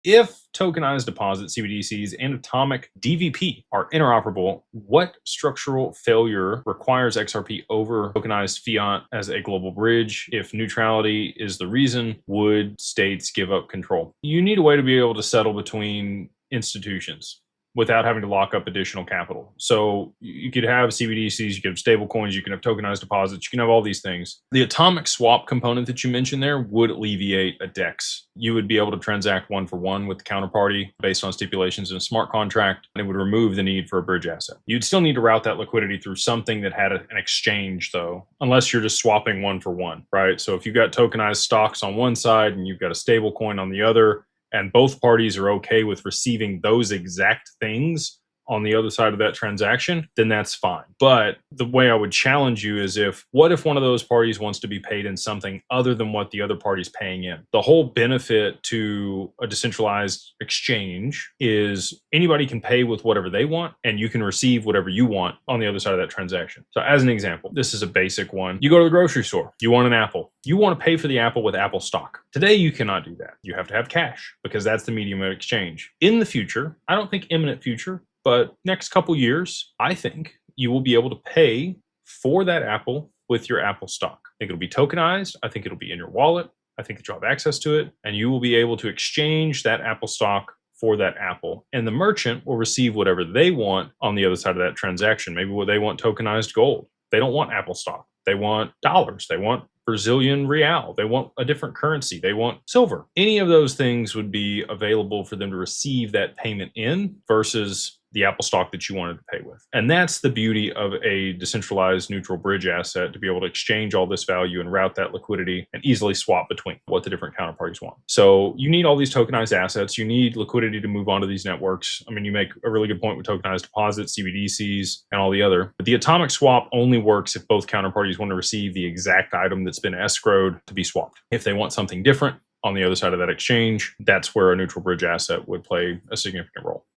If tokenized deposits, CBDCs, and atomic DVP are interoperable, what structural failure requires XRP over tokenized fiat as a global bridge? If neutrality is the reason, would states give up control? You need a way to be able to settle between institutions without having to lock up additional capital. So you could have CBDCs, you could have stable coins, you can have tokenized deposits, you can have all these things. The atomic swap component that you mentioned there would alleviate a DEX. You would be able to transact one for one with the counterparty based on stipulations in a smart contract, and it would remove the need for a bridge asset. You'd still need to route that liquidity through something that had an exchange though, unless you're just swapping one for one, right? So if you've got tokenized stocks on one side and you've got a stable coin on the other, and both parties are okay with receiving those exact things on the other side of that transaction, then that's fine. But the way I would challenge you is what if one of those parties wants to be paid in something other than what the other party's paying in? The whole benefit to a decentralized exchange is anybody can pay with whatever they want, and you can receive whatever you want on the other side of that transaction. So as an example, this is a basic one. You go to the grocery store, you want an apple. You want to pay for the apple with Apple stock. Today, you cannot do that. You have to have cash because that's the medium of exchange. In the future, I don't think imminent future, but next couple years, I think you will be able to pay for that apple with your Apple stock. I think it'll be tokenized. I think it'll be in your wallet. I think that you'll have access to it, and you will be able to exchange that Apple stock for that apple. And the merchant will receive whatever they want on the other side of that transaction. Maybe they want tokenized gold. They don't want Apple stock. They want dollars. They want Brazilian real. They want a different currency. They want silver. Any of those things would be available for them to receive that payment in versus the Apple stock that you wanted to pay with. And that's the beauty of a decentralized neutral bridge asset, to be able to exchange all this value and route that liquidity and easily swap between what the different counterparties want. So you need all these tokenized assets. You need liquidity to move onto these networks. I mean, you make a really good point with tokenized deposits, CBDCs, and all the other. But the atomic swap only works if both counterparties want to receive the exact item that's been escrowed to be swapped. If they want something different on the other side of that exchange, that's where a neutral bridge asset would play a significant role.